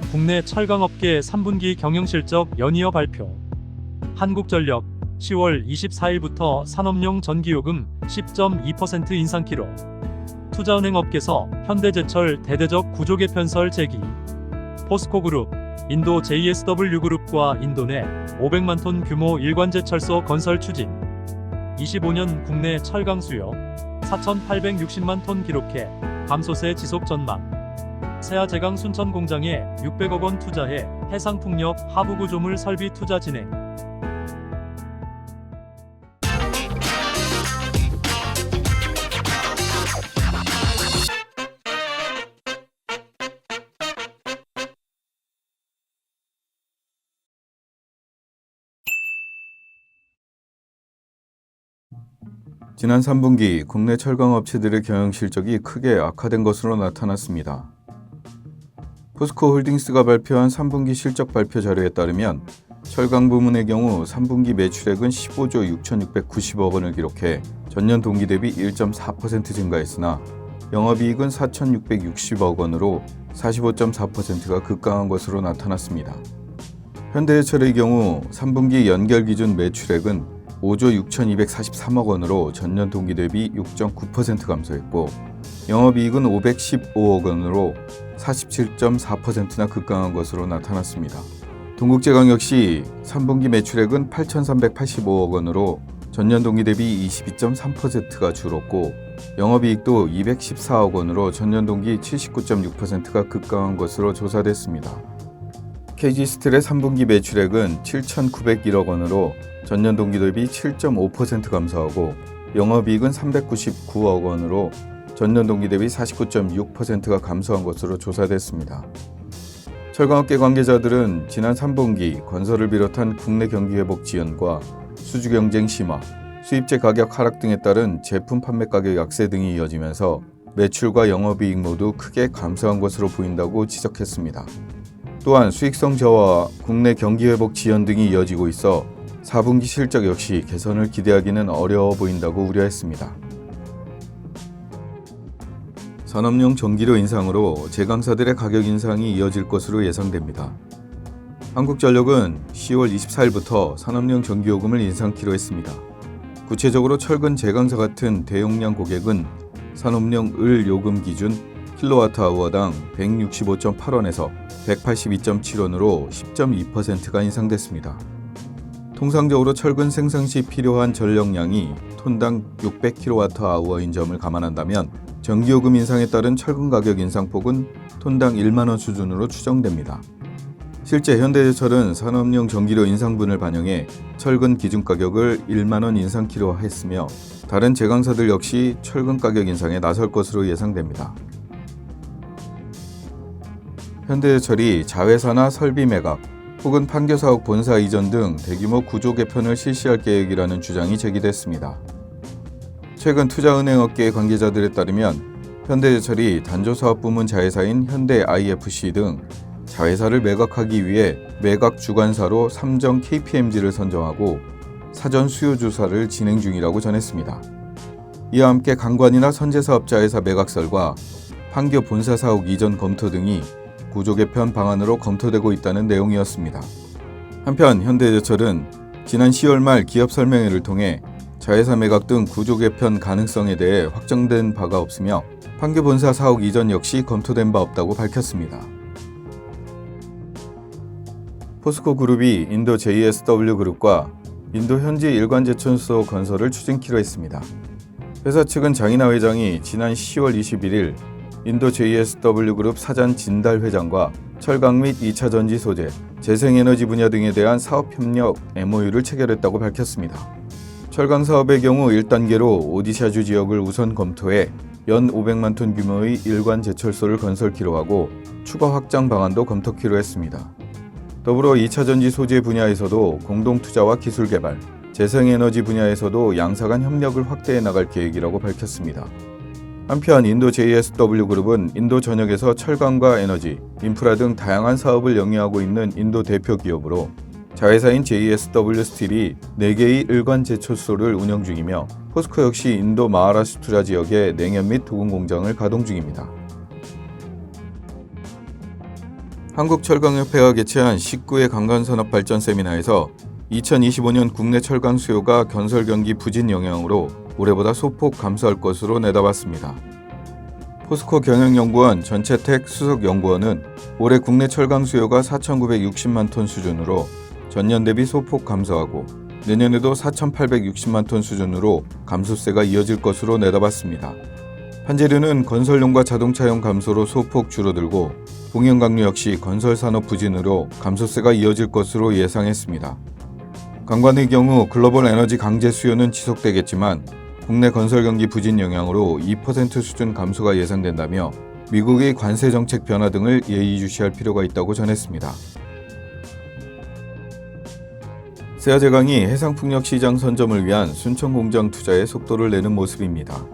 국내 철강업계 3분기 경영실적 연이어 발표. 한국전력 10월 24일부터 산업용 전기요금 10.2% 인상 기로. 투자은행업계서 현대제철 대대적 구조개편설 제기. 포스코그룹, 인도 JSW그룹과 인도 내 500만 톤 규모 일관제철소 건설 추진. 25년 국내 철강 수요 4,860만 톤 기록해 감소세 지속 전망. 세아제강 순천 공장에 600억 원 투자해 해상풍력 하부구조물 설비 투자 진행. 지난 3분기 국내 철강업체들의 경영 실적이 크게 악화된 것으로 나타났습니다. 포스코홀딩스가 발표한 3분기 실적 발표 자료에 따르면 철강 부문의 경우 3분기 매출액은 15조 6,690억 원을 기록해 전년 동기 대비 1.4% 증가했으나 영업이익은 4,660억 원으로 45.4%가 급감한 것으로 나타났습니다. 현대제철의 경우 3분기 연결 기준 매출액은 5조 6,243억 원으로 전년 동기 대비 6.9% 감소했고 영업이익은 515억 원으로 47.4%나 급감한 것으로 나타났습니다. 동국제강 역시 3분기 매출액은 8,385억 원으로 전년 동기 대비 22.3%가 줄었고 영업이익도 214억 원으로 전년 동기 79.6%가 급감한 것으로 조사됐습니다. KG스틸의 3분기 매출액은 7,901억 원으로 전년 동기 대비 7.5% 감소하고 영업이익은 399억 원으로 전년 동기 대비 49.6%가 감소한 것으로 조사됐습니다. 철강업계 관계자들은 지난 3분기 건설을 비롯한 국내 경기 회복 지연과 수주 경쟁 심화, 수입제 가격 하락 등에 따른 제품 판매 가격 약세 등이 이어지면서 매출과 영업이익 모두 크게 감소한 것으로 보인다고 지적했습니다. 또한 수익성 저하와 국내 경기 회복 지연 등이 이어지고 있어 4분기 실적 역시 개선을 기대하기는 어려워 보인다고 우려했습니다. 산업용 전기료 인상으로 제강사들의 가격 인상이 이어질 것으로 예상됩니다. 한국전력은 10월 24일부터 산업용 전기요금을 인상키로 했습니다. 구체적으로 철근 제강사 같은 대용량 고객은 산업용 을 요금 기준 킬로와트아워당 165.8원에서 182.7원으로 10.2%가 인상됐습니다. 통상적으로 철근 생산 시 필요한 전력량이 톤당 600kWh인 점을 감안한다면 전기요금 인상에 따른 철근 가격 인상폭은 톤당 1만원 수준으로 추정됩니다. 실제 현대제철은 산업용 전기료 인상분을 반영해 철근 기준 가격을 1만원 인상키로 했으며 다른 제강사들 역시 철근 가격 인상에 나설 것으로 예상됩니다. 현대제철이 자회사나 설비 매각 혹은 판교사옥 본사 이전 등 대규모 구조 개편을 실시할 계획이라는 주장이 제기됐습니다. 최근 투자은행업계 관계자들에 따르면 현대제철이 단조사업 부문 자회사인 현대 IFC 등 자회사를 매각하기 위해 매각 주관사로 삼정 KPMG를 선정하고 사전 수요 조사를 진행 중이라고 전했습니다. 이와 함께 강관이나 선제사업자회사 매각설과 판교 본사 사옥 이전 검토 등이 구조 개편 방안으로 검토되고 있다는 내용이었습니다. 한편 현대제철은 지난 10월 말 기업 설명회를 통해 자회사 매각 등 구조 개편 가능성에 대해 확정된 바가 없으며 판교 본사 사옥 이전 역시 검토된 바 없다고 밝혔습니다. 포스코그룹이 인도 JSW그룹과 인도 현지 일관제철소 건설을 추진키로 했습니다. 회사 측은 장인하 회장이 지난 10월 21일 인도 JSW그룹 사장 진달 회장과 철강 및 2차 전지 소재, 재생에너지 분야 등에 대한 사업협력 MOU를 체결했다고 밝혔습니다. 철강 사업의 경우 1단계로 오디샤주 지역을 우선 검토해 연 500만 톤 규모의 일관 제철소를 건설키로 하고 추가 확장 방안도 검토키로 했습니다. 더불어 2차 전지 소재 분야에서도 공동 투자와 기술 개발, 재생에너지 분야에서도 양사 간 협력을 확대해 나갈 계획이라고 밝혔습니다. 한편 인도 JSW그룹은 인도 전역에서 철강과 에너지, 인프라 등 다양한 사업을 영위하고 있는 인도 대표 기업으로 자회사인 JSW 스틸이 4개의 일관 제철소를 운영 중이며 포스코 역시 인도 마하라슈트라 지역에 냉연 및 도금 공장을 가동 중입니다. 한국철강협회가 개최한 19회 강간산업발전 세미나에서 2025년 국내 철강 수요가 건설 경기 부진 영향으로 올해보다 소폭 감소할 것으로 내다봤습니다. 포스코 경영연구원 전채택 수석연구원은 올해 국내 철강 수요가 4,960만 톤 수준으로 전년 대비 소폭 감소하고 내년에도 4,860만 톤 수준으로 감소세가 이어질 것으로 내다봤습니다. 한재료는 건설용과 자동차용 감소로 소폭 줄어들고 동연강류 역시 건설산업 부진으로 감소세가 이어질 것으로 예상했습니다. 강관의 경우 글로벌 에너지 강제 수요는 지속되겠지만 국내 건설 경기 부진 영향으로 2% 수준 감소가 예상된다며 미국의 관세 정책 변화 등을 예의주시할 필요가 있다고 전했습니다. 세아제강이 해상풍력 시장 선점을 위한 순천 공장 투자에 속도를 내는 모습입니다.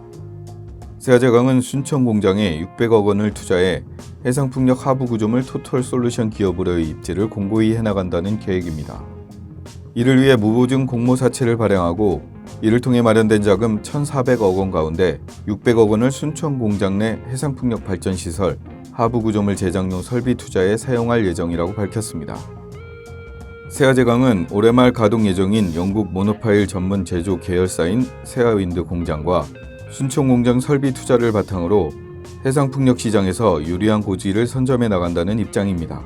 세아제강은 순천 공장에 600억 원을 투자해 해상풍력 하부 구조물 토털솔루션 기업으로의 입지를 공고히 해나간다는 계획입니다. 이를 위해 무보증 공모사채를 발행하고 이를 통해 마련된 자금 1,400억 원 가운데 600억 원을 순천 공장 내 해상풍력 발전시설, 하부 구조물 제작용 설비 투자에 사용할 예정이라고 밝혔습니다. 세아제강은 올해 말 가동 예정인 영국 모노파일 전문 제조 계열사인 세아윈드 공장과 순천 공장 설비 투자를 바탕으로 해상풍력 시장에서 유리한 고지를 선점해 나간다는 입장입니다.